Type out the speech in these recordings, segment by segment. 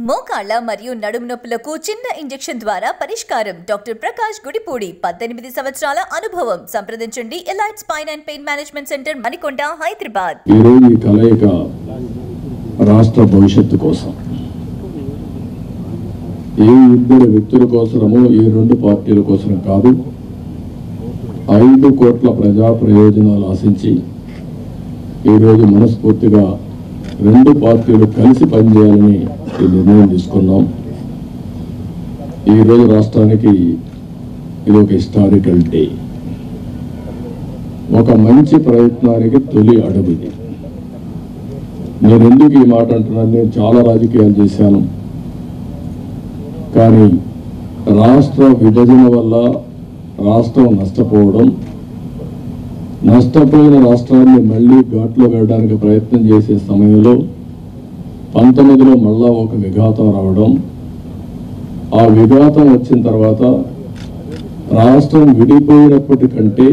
మోకాళ్ళ మరియు నడుము నొప్పులకు చిన్న ఇంజెక్షన్ ద్వారా పరిష్కారం. డాక్టర్ ప్రకాష్ గుడిపూడి 18 సంవత్సరాల అనుభవం. సంప్రదించండి elite spine and pain management centre, Manikonda, Hyderabad. ఈ రోజు ఈ కలయిక రాష్ట్ర భవిష్యత్తు కోసం, ఏ ఇద్దరు వ్యక్తుల కోసమో ఏ రెండు పార్టీల కోసం కాదు, 5 కోట్ల ప్రజా ప్రయోజనాలు ఆశించి ఈరోజు మనస్ఫూర్తిగా రెండు పార్టీలు కలిసి పనిచేయాలని ఈ నిర్ణయం తీసుకున్నాం. ఈరోజు రాష్ట్రానికి ఇది ఒక హిస్టారికల్ డే, ఒక మంచి ప్రయత్నానికి తొలి అడుగు ఇది. నేను ఎందుకు ఈ మాట అంటున్నాను, నేను చాలా రాజకీయాలు చేశాను, కానీ రాష్ట్ర విభజన వల్ల రాష్ట్రం నష్టపోయిన రాష్ట్రాన్ని మళ్ళీ ఘాట్లో వెళ్ళడానికి ప్రయత్నం చేసే సమయంలో 19లో మళ్ళా ఒక విఘాతం రావడం, ఆ విఘాతం వచ్చిన తర్వాత రాష్ట్రం విడిపోయినప్పటికంటే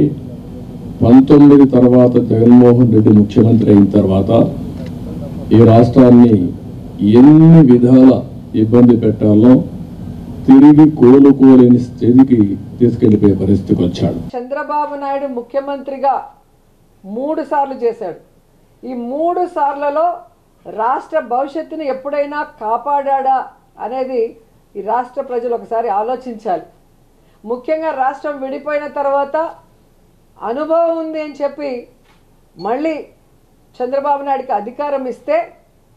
19 తర్వాత జగన్మోహన్ రెడ్డి ముఖ్యమంత్రి అయిన తర్వాత ఈ రాష్ట్రాన్ని ఎన్ని విధాల ఇబ్బంది పెట్టాలో తిరిగి కోలుకోలేని స్థితికి తీసుకెళ్లిపోయే పరిస్థితికి వచ్చాడు. చంద్రబాబు నాయుడు ముఖ్యమంత్రిగా 3 సార్లు చేశాడు. ఈ 3 సార్లలో రాష్ట్ర భవిష్యత్తుని ఎప్పుడైనా కాపాడా అనేది ఈ రాష్ట్ర ప్రజలు ఒకసారి ఆలోచించాలి. ముఖ్యంగా రాష్ట్రం విడిపోయిన తర్వాత అనుభవం ఉంది అని చెప్పి మళ్ళీ చంద్రబాబు నాయుడికి అధికారం ఇస్తే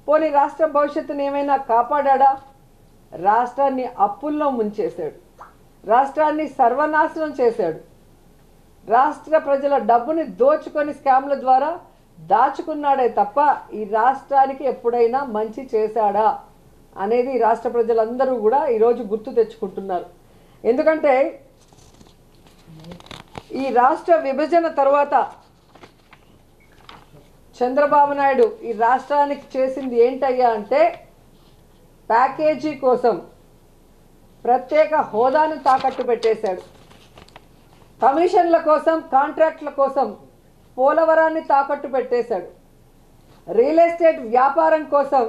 పోనీ రాష్ట్ర భవిష్యత్తుని ఏమైనా కాపాడా? రాష్ట్రాన్ని అప్పుల్లో ముంచేశాడు, రాష్ట్రాన్ని సర్వనాశనం చేశాడు, రాష్ట్ర ప్రజల డబ్బుని దోచుకొని స్కామ్ల ద్వారా దాచుకున్నాడే తప్ప ఈ రాష్ట్రానికి ఎప్పుడైనా మంచి చేశాడా అనేది రాష్ట్ర ప్రజలందరూ కూడా ఈరోజు గుర్తు తెచ్చుకుంటున్నారు. ఎందుకంటే ఈ రాష్ట్ర విభజన తర్వాత చంద్రబాబు నాయుడు ఈ రాష్ట్రానికి చేసింది ఏంటయ్యా అంటే, ప్యాకేజీ కోసం ప్రత్యేక హోదాను తాకట్టు పెట్టేశాడు, కమిషన్ల కోసం కాంట్రాక్ట్ల కోసం పోలవరాన్ని తాకట్టు పెట్టేశాడు, రియల్ ఎస్టేట్ వ్యాపారం కోసం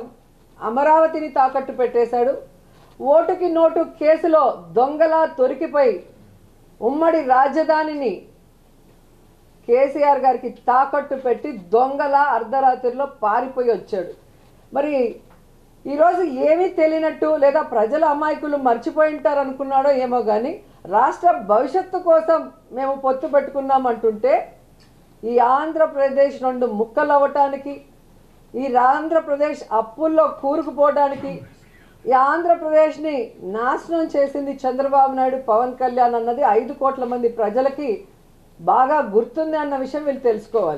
అమరావతిని తాకట్టు పెట్టేశాడు, ఓటుకి నోటు కేసులో దొంగలా దొరికిపోయి ఉమ్మడి రాజధానిని కేసీఆర్ గారికి తాకట్టు పెట్టి దొంగలా అర్ధరాత్రిలో పారిపోయి వచ్చాడు. మరి ఈరోజు ఏమీ తెలియనట్టు లేదా ప్రజల అమాయకులు మర్చిపోయి ఉంటారు అనుకున్నాడో ఏమో కానీ రాష్ట్ర భవిష్యత్తు కోసం మేము పొత్తు పెట్టుకున్నామంటుంటే ఈ ఆంధ్రప్రదేశ్ 2 ముక్కలు అవ్వటానికి, ఈ ఆంధ్రప్రదేశ్ అప్పుల్లో కూరుకుపోవడానికి, ఈ ఆంధ్రప్రదేశ్ని నాశనం చేసింది చంద్రబాబు నాయుడు, పవన్ కళ్యాణ్ అన్నది 5 కోట్ల మంది ప్రజలకి బాగా గుర్తుంది అన్న విషయం వీళ్ళు తెలుసుకోవాలి.